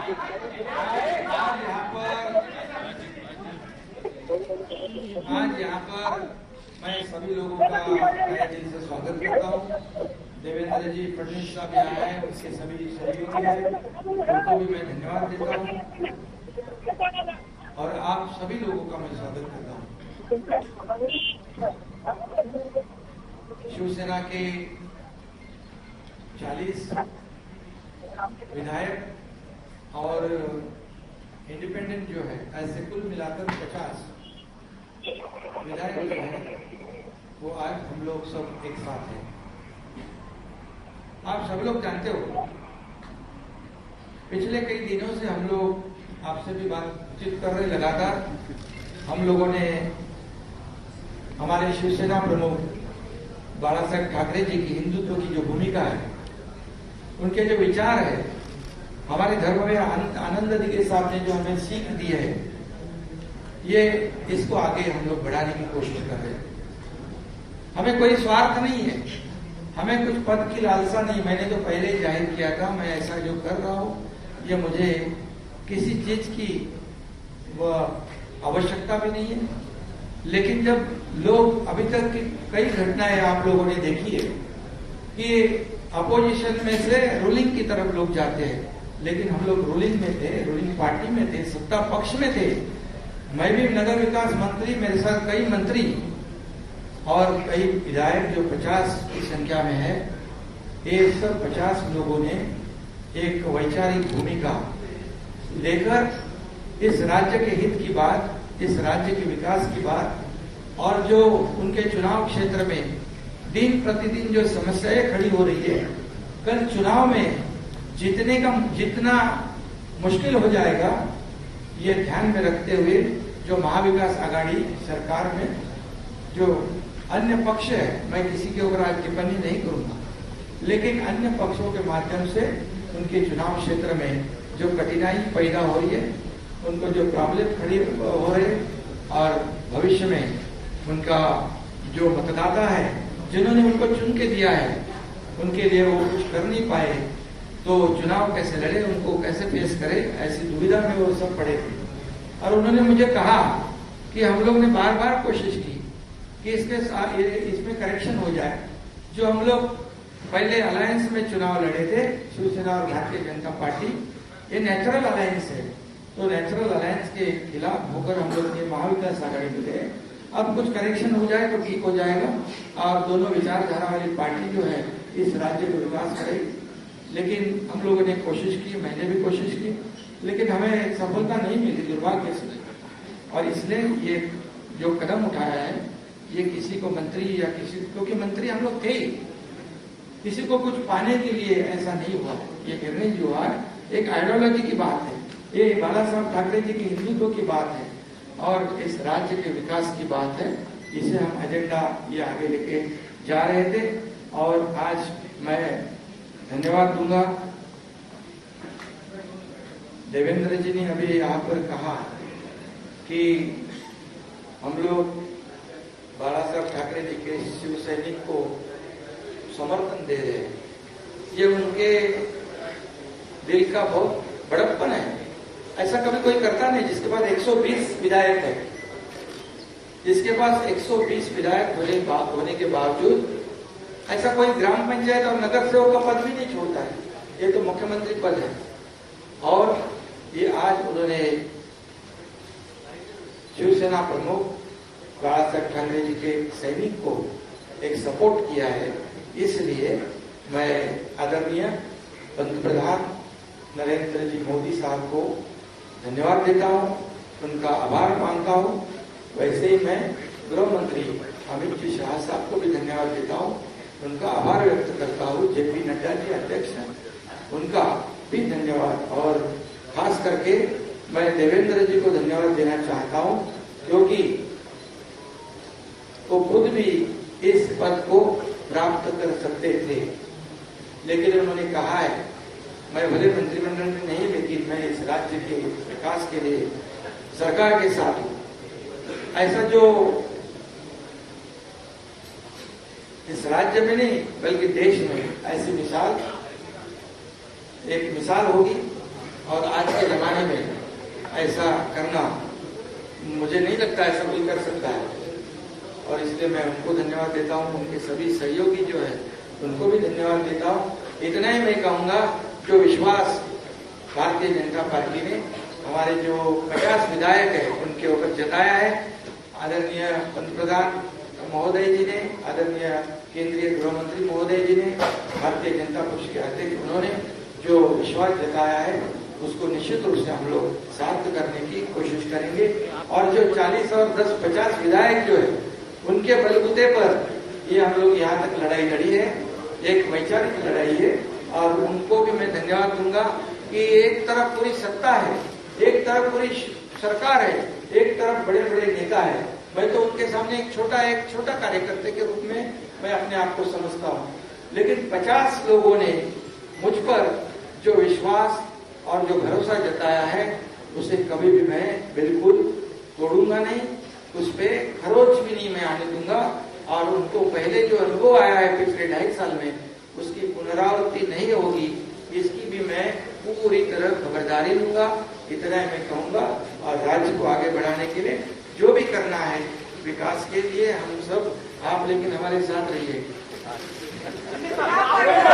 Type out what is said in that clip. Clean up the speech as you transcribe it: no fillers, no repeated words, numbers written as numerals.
आज यहाँ पर मैं सभी लोगों का तहे दिल से स्वागत करता हूँ। देवेंद्र जी फडणवीस साहब यहाँ हैं, उसके सभी सहयोगी हैं, उनको भी मैं धन्यवाद देता हूँ और आप सभी लोगों का मैं स्वागत करता हूँ। शिवसेना के 40 विधायक और इंडिपेंडेंट जो है, ऐसे कुल मिलाकर 50 विधायक जो है वो आज हम लोग सब एक साथ हैं। आप सब लोग जानते हो, पिछले कई दिनों से हम लोग आपसे भी बातचीत कर रहे, लगातार हम लोगों ने हमारे शिवसेना प्रमुख बाला साहेब ठाकरे जी की हिंदुत्व की जो भूमिका है, उनके जो विचार है, हमारे धर्म में आनंद जी के साथ ने जो हमें सीख दी है, ये इसको आगे हम लोग बढ़ाने की कोशिश कर रहे हैं। हमें कोई स्वार्थ नहीं है, हमें कुछ पद की लालसा नहीं। मैंने तो पहले ही जाहिर किया था, मैं ऐसा जो कर रहा हूं ये मुझे किसी चीज की आवश्यकता भी नहीं है। लेकिन जब लोग अभी तक की कई घटनाएं आप लोगों ने देखी है कि अपोजिशन में से रूलिंग की तरफ लोग जाते हैं, लेकिन हम लोग रूलिंग में थे, रूलिंग पार्टी में थे, सत्ता पक्ष में थे। मैं भी नगर विकास मंत्री, मेरे साथ कई मंत्री और कई विधायक जो 50 की संख्या में है, ये सब 50 लोगों ने एक वैचारिक भूमिका लेकर इस राज्य के हित की बात, इस राज्य के विकास की बात और जो उनके चुनाव क्षेत्र में दिन प्रतिदिन जो समस्याएं खड़ी हो रही है, कल चुनाव में जीतने का जितना मुश्किल हो जाएगा, ये ध्यान में रखते हुए जो महाविकास आघाड़ी सरकार में जो अन्य पक्ष है, मैं किसी के ऊपर आज टिप्पणी नहीं करूंगा, लेकिन अन्य पक्षों के माध्यम से उनके चुनाव क्षेत्र में जो कठिनाई पैदा हो रही है, उनको जो प्रॉब्लम खड़ी हो रहे और भविष्य में उनका जो मतदाता है, जिन्होंने उनको चुन के दिया है, उनके लिए वो कुछ कर नहीं पाए, तो चुनाव कैसे लड़े, उनको कैसे फेस करे, ऐसी दुविधा में वो सब पड़े थे। और उन्होंने मुझे कहा कि हम लोग ने बार बार कोशिश की कि इसमें करेक्शन हो जाए। जो हम लोग पहले अलायंस में चुनाव लड़े थे, शिवसेना और भारतीय जनता पार्टी, ये नेचुरल अलायंस है, तो नेचुरल अलायंस के खिलाफ होकर हम लोग ये महाविकास आघाड़ी में थे। अब कुछ करेक्शन हो जाए तो ठीक हो जाएगा और दोनों विचारधारा वाली पार्टी जो है इस राज्य को विकास करेगी। लेकिन हम लोगों ने कोशिश की, मैंने भी कोशिश की, लेकिन हमें सफलता नहीं मिली, दुर्भाग्य से। और इसलिए ये जो कदम उठाया है, ये किसी को मंत्री या किसी, क्योंकि मंत्री हम लोग थे, किसी को कुछ पाने के लिए ऐसा नहीं हुआ। ये निर्णय जो हुआ एक आइडियोलॉजी की बात है, ये बाला साहब ठाकरे जी की हिंदुत्व की बात है और इस राज्य के विकास की बात है। इसे हम एजेंडा ये आगे लेके जा रहे थे और आज मैं धन्यवाद दूंगा। देवेंद्र जी ने अभी यहाँ पर कहा कि हम लोग बाला साहब ठाकरे जी के शिव सैनिक को समर्थन दे रहे हैं। ये उनके दिल का बहुत बड़प्पन है। ऐसा कभी कोई करता नहीं जिसके पास 120 विधायक है, जिसके पास 120 विधायक होने के बावजूद ऐसा कोई ग्राम पंचायत और नगर सेवक का पद भी नहीं छोड़ता है। ये तो मुख्यमंत्री पद है और ये आज उन्होंने शिवसेना प्रमुख बाला साहेब ठाकरे जी के सैनिक को एक सपोर्ट किया है। इसलिए मैं आदरणीय पंतप्रधान नरेंद्र जी मोदी साहब को धन्यवाद देता हूं, उनका आभार मानता हूं। वैसे ही मैं गृह मंत्री अमित जी शाह साहब को भी धन्यवाद देता हूं, उनका आभार व्यक्त करता हूं। जेपी नड्डा जी अध्यक्ष हैं, उनका भी धन्यवाद। और खास करके मैं देवेंद्र जी को धन्यवाद देना चाहता हूं, क्योंकि वो खुद भी इस पद को प्राप्त कर सकते थे, लेकिन उन्होंने कहा है मैं भले मंत्रिमंडल में नहीं, लेकिन मैं इस राज्य के विकास के लिए सरकार के साथ हूं। ऐसा जो इस राज्य में नहीं बल्कि देश में ऐसी मिसाल, एक मिसाल होगी और आज के जमाने में ऐसा करना मुझे नहीं लगता ऐसा कोई कर सकता है, और इसलिए मैं उनको धन्यवाद देता हूँ। उनके सभी सहयोगी जो है उनको भी धन्यवाद देता हूँ। इतना ही मैं कहूँगा, जो विश्वास भारतीय जनता पार्टी ने हमारे जो 50 विधायक है उनके ऊपर जताया है, आदरणीय पंतप्रधान महोदय जी ने, आदरणीय केंद्रीय गृह मंत्री महोदय जी ने, भारतीय जनता पक्ष के अध्यक्ष उन्होंने जो विश्वास जताया है उसको निश्चित रूप से हम लोग सार्थ करने की कोशिश करेंगे। और जो 40 और 10-50 विधायक जो है उनके बलबूते पर ये हम लोग यहाँ तक लड़ाई लड़ी है, एक वैचारिक लड़ाई है, और उनको भी मैं धन्यवाद दूंगा कि एक तरफ पूरी सत्ता है, एक तरफ पूरी सरकार है, एक तरफ बड़े बड़े नेता है। मैं तो उनके सामने एक छोटा कार्यकर्ता के रूप में मैं अपने आप को समझता हूँ, लेकिन 50 लोगों ने मुझ पर जो विश्वास और जो भरोसा जताया है उसे कभी भी मैं बिल्कुल तोड़ूंगा नहीं, उस पर खरोच भी नहीं मैं आने दूंगा। और उनको पहले जो अनुभव आया है पिछले 2.5 साल में, उसकी पुनरावृत्ति नहीं होगी, इसकी भी मैं पूरी तरह खबरदारी लूंगा। इतना मैं कहूंगा, और राज्य को आगे बढ़ाने के लिए जो भी करना है विकास के लिए हम सब, आप लेकिन हमारे साथ रहिए।